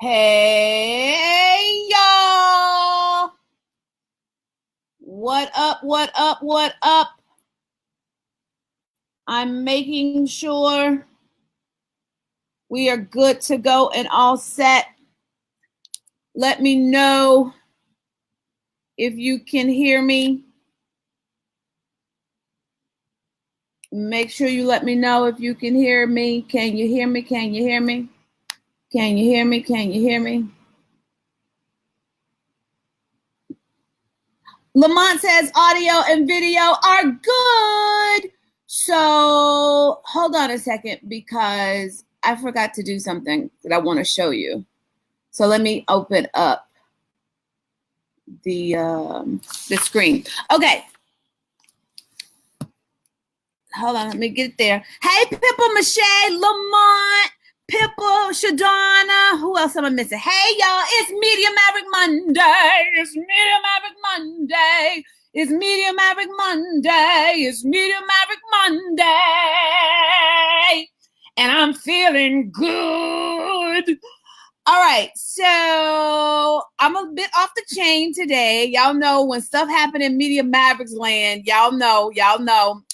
Hey, y'all. What up, what up, what up? I'm making sure we are good to go and all set. Let me know if you can hear me. Make sure you let me know if you can hear me. Can you hear me? Can you hear me? Can you hear me? Can you hear me? Lamont says audio and video are good. So hold on a second because I forgot to do something that I want to show you. So let me open up the screen. Okay. Hold on, let me get there. Hey, Pippa, Michelle, Lamont, Pippa, Shadonna. Who else am I missing? Hey, y'all, it's Media Maverick Monday. It's Media Maverick Monday. It's Media Maverick Monday. It's Media Maverick Monday. And I'm feeling good. All right, so I'm a bit off the chain today. Y'all know when stuff happened in Media Mavericks land, y'all know,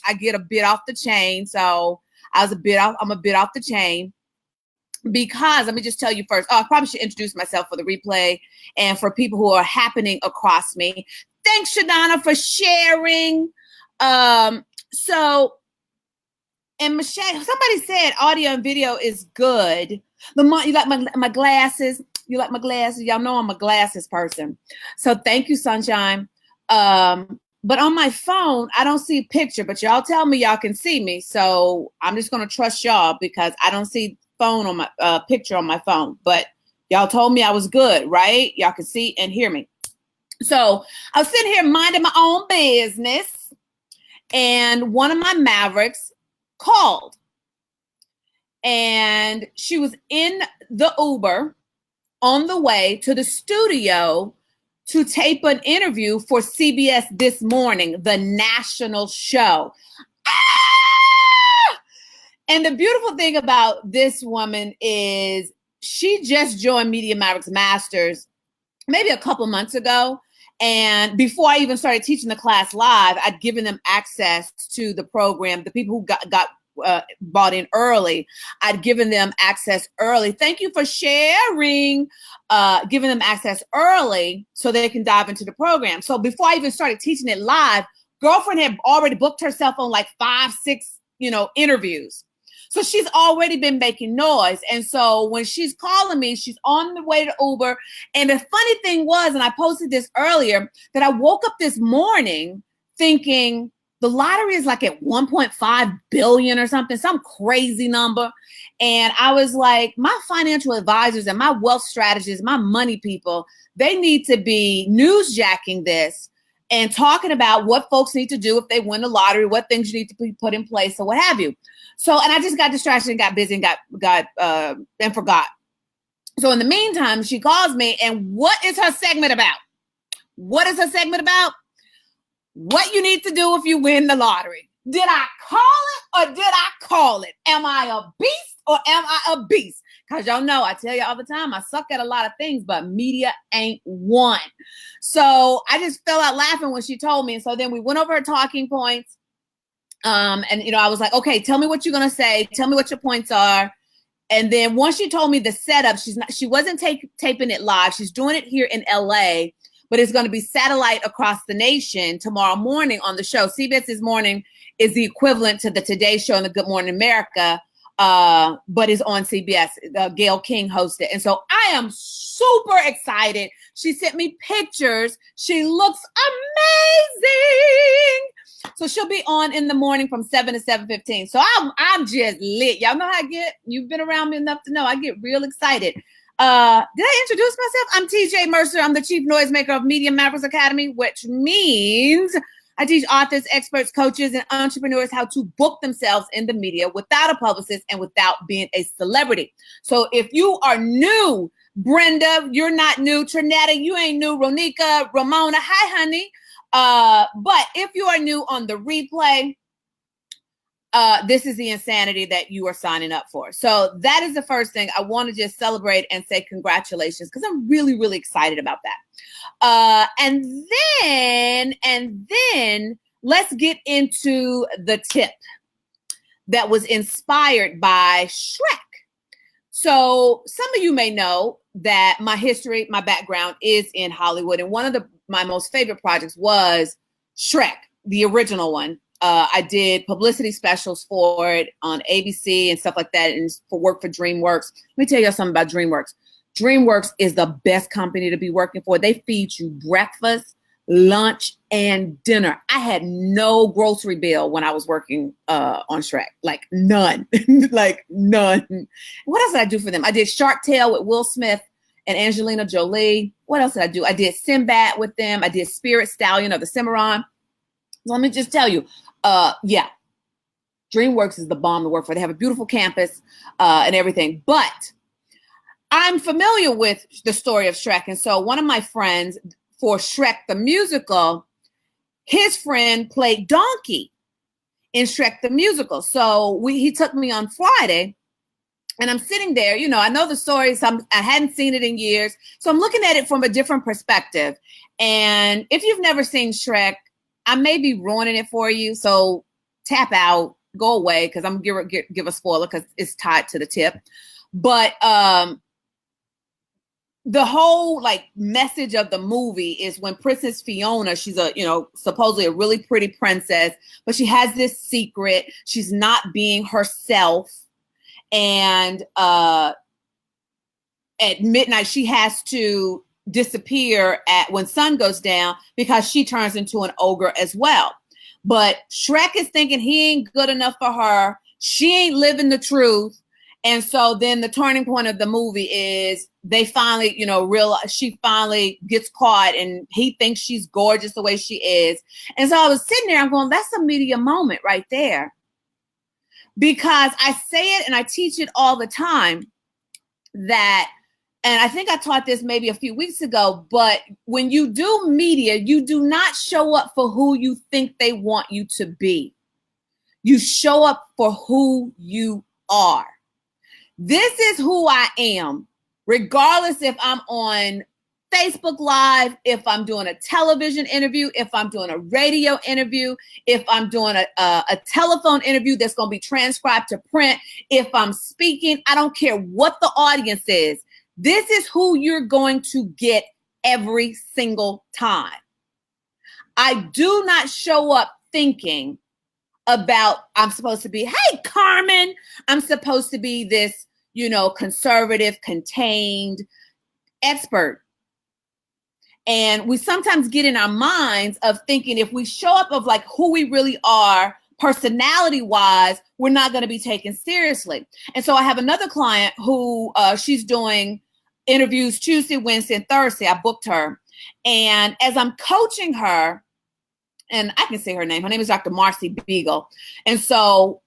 I get a bit off the chain. So I'm a bit off the chain because let me just tell you first. Oh, I probably should introduce myself for the replay and for people who are happening across me. Thanks, Shadonna, for sharing. And Michelle, somebody said audio and video is good. Lamont, you like my glasses? You like my glasses? Y'all know I'm a glasses person. So thank you, Sunshine. But on my phone, I don't see a picture, but y'all tell me y'all can see me. So I'm just going to trust y'all because I don't see phone on my picture on my phone. But y'all told me I was good, right? Y'all can see and hear me. So I was sitting here minding my own business. And one of my Mavericks called. And she was in the Uber on the way to the studio to tape an interview for CBS This Morning, the national show. Ah! And the beautiful thing about this woman is she just joined Media Mavericks Masters maybe a couple months ago. And before I even started teaching the class live, I'd given them access to the program. The people who got bought in early, I'd given them access early. Thank you for sharing, giving them access early so they can dive into the program. So before I even started teaching it live, girlfriend had already booked herself on like 5, 6, interviews. So she's already been making noise. And so when she's calling me, she's on the way to Uber. And the funny thing was, and I posted this earlier, that I woke up this morning thinking the lottery is like at 1.5 billion or something, some crazy number. And I was like, my financial advisors and my wealth strategists, my money people, they need to be newsjacking this and talking about what folks need to do if they win the lottery, what things you need to be put in place or what have you. So, and I just got distracted and got busy and and forgot. So in the meantime, she calls me, and what is her segment about? What is her segment about? What you need to do if you win the lottery. Did I call it or did I call it? Am I a beast or am I a beast? Because y'all know, I tell you all the time, I suck at a lot of things, but media ain't one. So I just fell out laughing when she told me. And so then we went over her talking points. And I was like, okay, tell me what you're going to say. Tell me what your points are. And then once she told me the setup, she wasn't taping it live. She's doing it here in LA, but it's going to be satellite across the nation tomorrow morning on the show. CBS This Morning is the equivalent to the Today Show and the Good Morning America, but is on CBS. Gayle King hosted. And so I am super excited. She sent me pictures. She looks amazing. So she'll be on in the morning from 7 to 7:15. So I'm just lit. Y'all know how I get. You've been around me enough to know I get real excited. Did I introduce myself? I'm TJ Mercer. I'm the chief noisemaker of Media Mavericks Academy, which means I teach authors, experts, coaches, and entrepreneurs how to book themselves in the media without a publicist and without being a celebrity. So if you are new, Brenda, you're not new. Trinetta, you ain't new. Ronika, Ramona, hi, honey. But if you are new on the replay, this is the insanity that you are signing up for. So that is the first thing. I want to just celebrate and say congratulations, because I'm really, really excited about that. And then let's get into the tip that was inspired by Shrek. So some of you may know that my history, my background is in Hollywood. And one of my most favorite projects was Shrek, the original one. I did publicity specials for it on ABC and stuff like that, and for work for Dreamworks. Let me tell you something about Dreamworks. Dreamworks is the best company to be working for. They feed you breakfast, lunch, and dinner. I had no grocery bill when I was working on Shrek, like none, like none. What else did I do for them? I did Shark Tale with Will Smith and Angelina Jolie. What else did I do? I did Sinbad with them. I did Spirit Stallion of the Cimarron. Let me just tell you, yeah, Dreamworks is the bomb to work for. They have a beautiful campus and everything. But I'm familiar with the story of Shrek. And so one of my friends for Shrek the musical, his friend played Donkey in Shrek the musical. So he took me on Friday, and I'm sitting there. You know, I know the story. So I hadn't seen it in years. So I'm looking at it from a different perspective. And if you've never seen Shrek, I may be ruining it for you, so tap out, go away, because I'm gonna give a spoiler because it's tied to the tip. But the whole like message of the movie is when Princess Fiona, she's supposedly a really pretty princess, but she has this secret. She's not being herself, and at midnight she has to disappear when sun goes down because she turns into an ogre as well. But Shrek is thinking he ain't good enough for her. She ain't living the truth. And so then the turning point of the movie is they finally, realize she finally gets caught, and he thinks she's gorgeous the way she is. And so I was sitting there, I'm going, that's a media moment right there. Because I say it and I teach it all the time that, and I think I taught this maybe a few weeks ago, but when you do media, you do not show up for who you think they want you to be. You show up for who you are. This is who I am, regardless if I'm on Facebook Live, if I'm doing a television interview, if I'm doing a radio interview, if I'm doing a telephone interview that's going to be transcribed to print, if I'm speaking, I don't care what the audience is. This is who you're going to get every single time. I do not show up thinking about, I'm supposed to be, hey, Carmen, I'm supposed to be this, conservative, contained expert. And we sometimes get in our minds of thinking if we show up of like who we really are, personality wise, we're not going to be taken seriously. And so I have another client who she's doing interviews Tuesday, Wednesday, and Thursday. I booked her. And as I'm coaching her, and I can say her name is Dr. Marcy Beagle. And so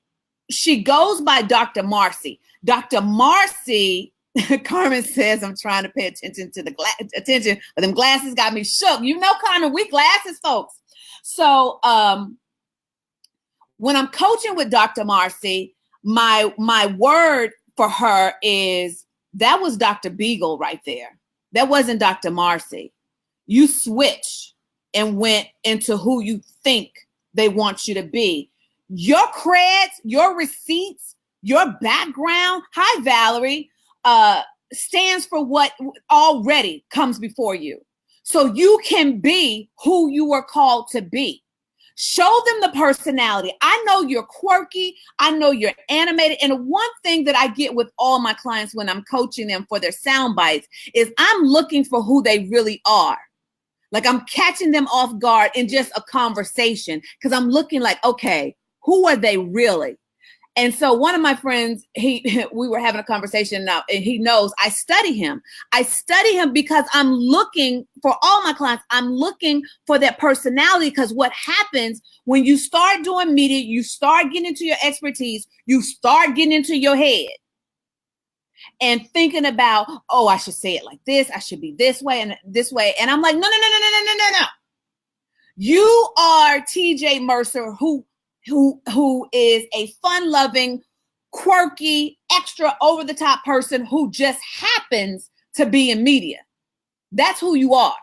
she goes by Dr. Marcy. Dr. Marcy, Carmen says, I'm trying to pay attention to attention, but them glasses got me shook. Carmen, we glasses folks. So when I'm coaching with Dr. Marcy, my word for her is, that was Dr. Beagle right there. That wasn't Dr. Marcy. You switch and went into who you think they want you to be. Your creds, your receipts, your background, hi, Valerie, stands for what already comes before you. So you can be who you are called to be. Show them the personality. I know you're quirky. I know you're animated. And one thing that I get with all my clients when I'm coaching them for their sound bites is I'm looking for who they really are. Like I'm catching them off guard in just a conversation because I'm looking like, okay, who are they really? And so one of my friends, we were having a conversation now, and he knows I study him. I study him because I'm looking for all my clients. I'm looking for that personality, because what happens when you start doing media, you start getting into your expertise, you start getting into your head and thinking about, oh, I should say it like this. I should be this way and this way. And I'm like, no. You are TJ Mercer, who who is a fun-loving, quirky, extra over-the-top person who just happens to be in media. That's who you are.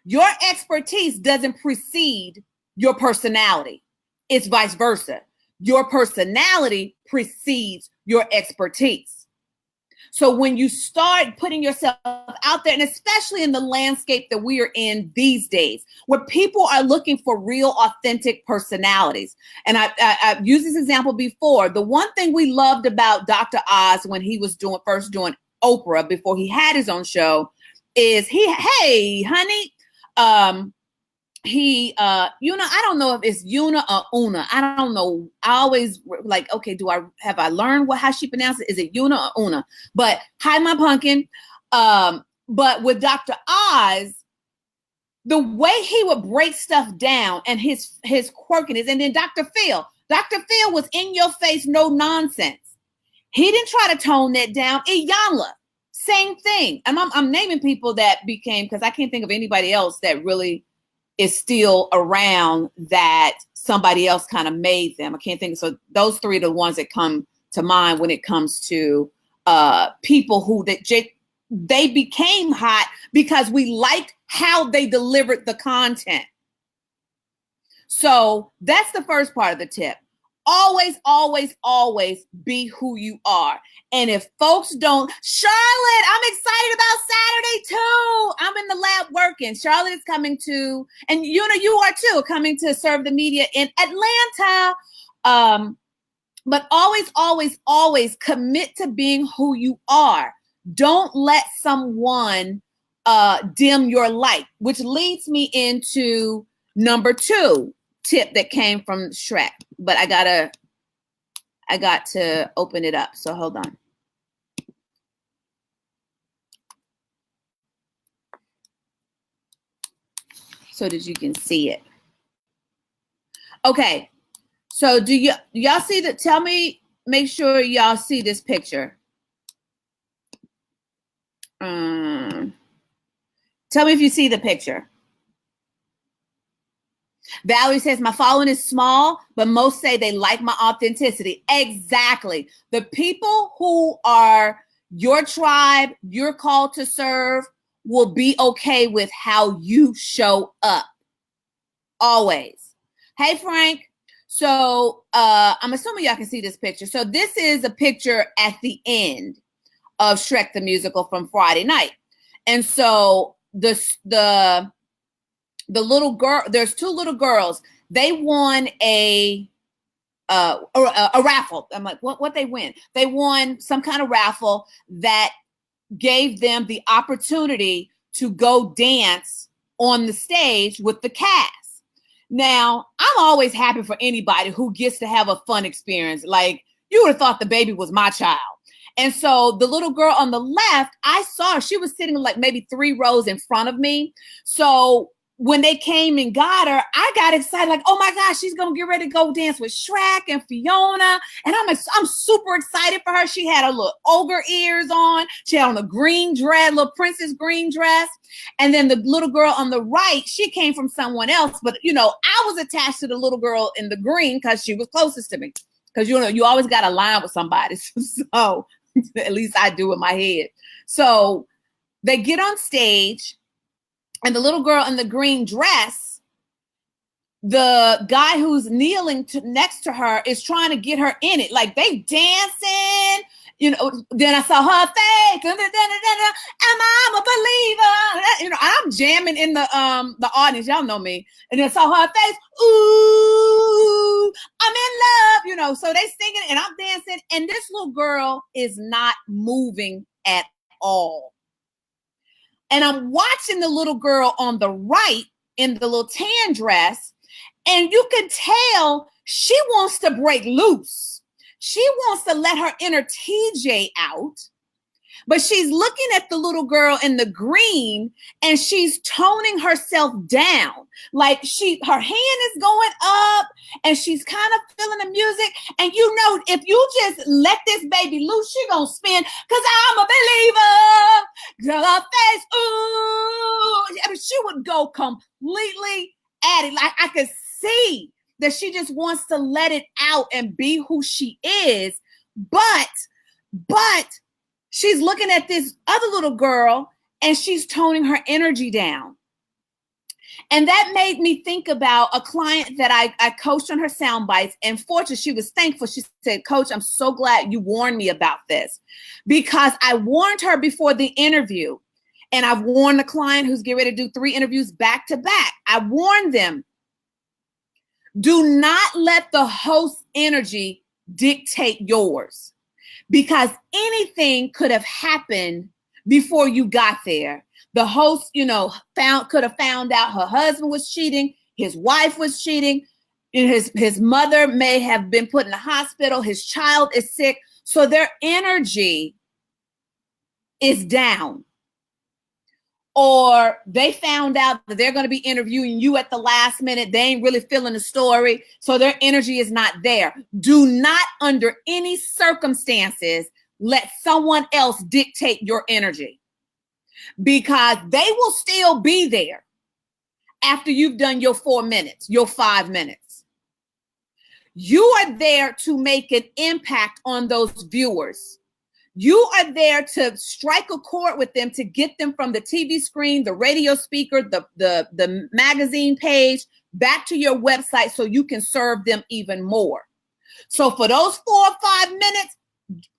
Your expertise doesn't precede your personality. It's vice versa. Your personality precedes your expertise. So when you start putting yourself out there, and especially in the landscape that we are in these days, where people are looking for real, authentic personalities. And I've used this example before. The one thing we loved about Dr. Oz when he was first doing Oprah before he had his own show is hey, honey, I don't know if it's Una or Una. I don't know. I always like, okay, have I learned how she pronounces it? Is it Una or Una? But hi, my pumpkin. But with Dr. Oz, the way he would break stuff down and his quirkiness, and then Dr. Phil was in your face, no nonsense. He didn't try to tone that down. Iyanla, same thing. I'm naming people that became, because I can't think of anybody else that really is still around that somebody else kind of made them. I can't think. So those three are the ones that come to mind when it comes to people who they became hot because we liked how they delivered the content. So that's the first part of the tip. Always, always, always be who you are. And if folks don't, Charlotte, I'm excited about Saturday too. I'm in the lab working. Charlotte is coming to, and you are too, coming to Serve the Media in Atlanta. But always, always, always commit to being who you are. Don't let someone dim your light, which leads me into number 2 tip that came from Shrek. But I got to open it up. So hold on. So that you can see it. Okay. So do y'all see that? Tell me, make sure y'all see this picture. Tell me if you see the picture. Valerie says, my following is small, but most say they like my authenticity. Exactly. The people who are your tribe, you're called to serve, will be okay with how you show up. Always. Hey, Frank. So I'm assuming y'all can see this picture. So this is a picture at the end of Shrek the Musical from Friday night. And so the little girl, there's 2 little girls. They won a raffle. I'm like, what they win? They won some kind of raffle that gave them the opportunity to go dance on the stage with the cast. Now, I'm always happy for anybody who gets to have a fun experience. Like, you would have thought the baby was my child. And so the little girl on the left, I saw her. She was sitting like maybe 3 rows in front of me. So when they came and got her, I got excited, like, oh my gosh, she's gonna get ready to go dance with Shrek and Fiona. And I'm super excited for her. She had her little ogre ears on. She had on a green dress, little princess green dress. And then the little girl on the right, she came from someone else. But I was attached to the little girl in the green because she was closest to me. Because you always got to line with somebody. So at least I do in my head. So they get on stage. And the little girl in the green dress, the guy who's kneeling next to her is trying to get her in it. Like, they dancing, then I saw her face. Am I a believer? I'm jamming in the audience. Y'all know me. And then I saw her face. Ooh, I'm in love. So they singing and I'm dancing. And this little girl is not moving at all. And I'm watching the little girl on the right in the little tan dress, and you can tell she wants to break loose. She wants to let her inner TJ out, but she's looking at the little girl in the green, and she's toning herself down. Like, her hand is going up, and she's kind of feeling the music. And if you just let this baby loose, she gonna spin, because I'm a believer. Girl, her face, ooh. I mean, she would go completely at it. Like, I could see that she just wants to let it out and be who she is. But she's looking at this other little girl and she's toning her energy down. And that made me think about a client that I coached on her sound bites. And fortunately, she was thankful. She said, Coach, I'm so glad you warned me about this, because I warned her before the interview. And I've warned the client who's getting ready to do 3 interviews back to back. I warned them, do not let the host's energy dictate yours, because anything could have happened before you got there. The host, could have found out her husband was cheating, his wife was cheating, his mother may have been put in the hospital, his child is sick. So their energy is down. Or they found out that they're going to be interviewing you at the last minute. They ain't really feeling the story, so their energy is not there. Do not, under any circumstances, let someone else dictate your energy, because they will still be there after you've done your 4 minutes, your 5 minutes. You are there to make an impact on those viewers. You are there to strike a chord with them, to get them from the TV screen, the radio speaker, the magazine page, back to your website so you can serve them even more. So for those 4 or 5 minutes,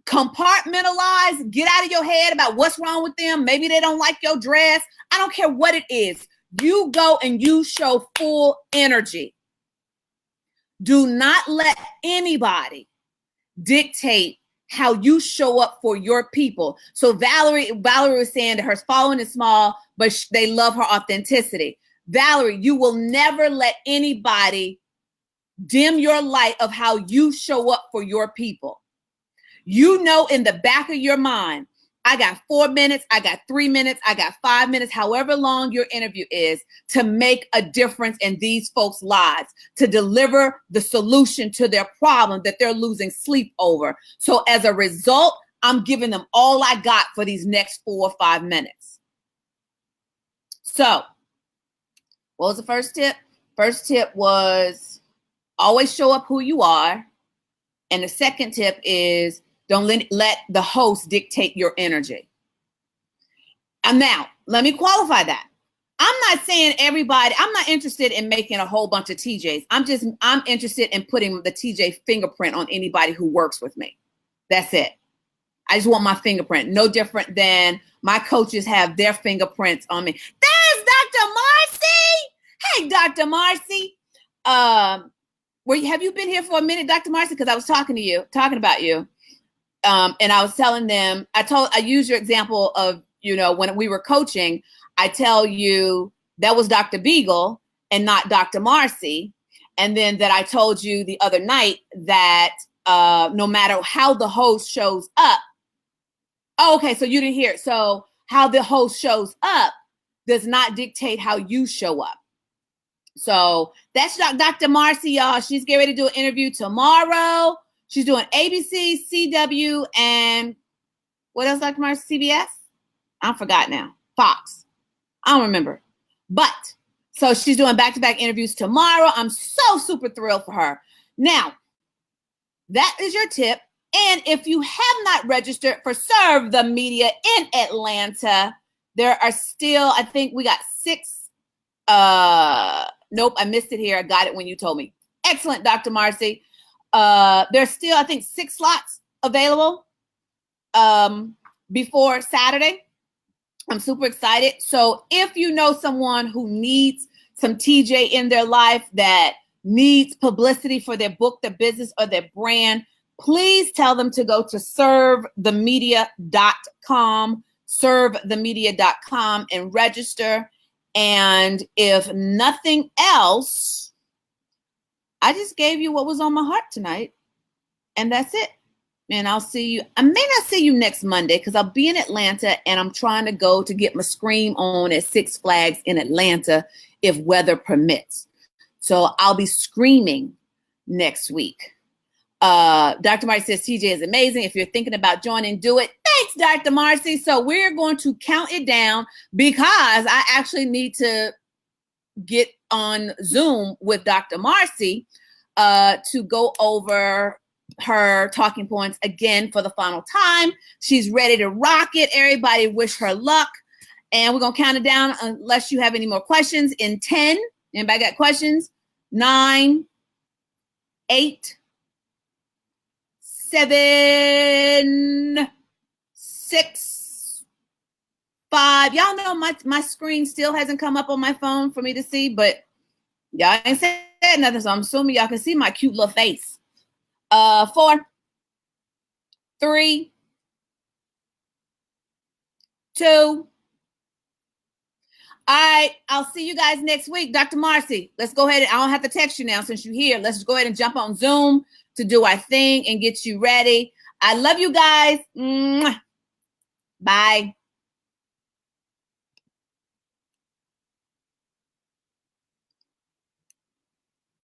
compartmentalize, get out of your head about what's wrong with them. Maybe they don't like your dress. I don't care what it is. You go and you show full energy. Do not let anybody dictate how you show up for your people. So Valerie was saying that her following is small, but they love her authenticity. Valerie, you will never let anybody dim your light of how you show up for your people. You know, in the back of your mind, I got 4 minutes, I got 3 minutes, I got 5 minutes, however long your interview is, to make a difference in these folks' lives, to deliver the solution to their problem that they're losing sleep over. So as a result, I'm giving them all I got for these next 4 or 5 minutes. So what was the first tip? First tip was always show up who you are. And the second tip is don't let the host dictate your energy. And now, let me qualify that. I'm not saying everybody, I'm not interested in making a whole bunch of TJs. I'm interested in putting the TJ fingerprint on anybody who works with me. That's it. I just want my fingerprint. No different than my coaches have their fingerprints on me. There's Dr. Marcy. Hey, Dr. Marcy. Have you been here for a minute, Dr. Marcy? Because I was talking about you. And I was telling them, I use your example of, when we were coaching, I tell you that was Dr. Beagle and not Dr. Marcy. And then that I told you the other night that no matter how the host shows up. Oh, okay. So you didn't hear it. So how the host shows up does not dictate how you show up. So that's Dr. Marcy, y'all. She's getting ready to do an interview tomorrow. She's doing ABC, CW, and what else, Dr. Marcy? CBS? I forgot now. Fox. I don't remember. But, so she's doing back-to-back interviews tomorrow. I'm so super thrilled for her. Now, that is your tip. And if you have not registered for Serve the Media in Atlanta, there are still, I think we got 6. Nope, I missed it here. I got it when you told me. Excellent, Dr. Marcy. There's still, I think, 6 slots available before Saturday. I'm super excited. So if you know someone who needs some TJ in their life, that needs publicity for their book, their business, or their brand, please tell them to go to servethemedia.com, servethemedia.com, and register. And if nothing else, I just gave you what was on my heart tonight, and that's it. And I'll see you. I may not see you next Monday because I'll be in Atlanta, and I'm trying to go to get my Scream on at Six Flags in Atlanta if weather permits. So I'll be screaming next week. Dr. Marcy says TJ is amazing. If you're thinking about joining, do it. Thanks, Dr. Marcy. So we're going to count it down because I actually need to get on Zoom with Dr. Marcy to go over her talking points again for the final time. She's ready to rock it. Everybody wish her luck. And we're going to count it down unless you have any more questions. In 10, anybody got questions? 9, 8, 7, 6, 5. Y'all know my screen still hasn't come up on my phone for me to see, but y'all ain't said nothing, so I'm assuming y'all can see my cute little face. 4, 3, 2. All right, I'll see you guys next week. Dr. Marcy, let's go ahead. I don't have to text you now since you're here. Let's go ahead and jump on Zoom to do our thing and get you ready. I love you guys. Mwah. Bye.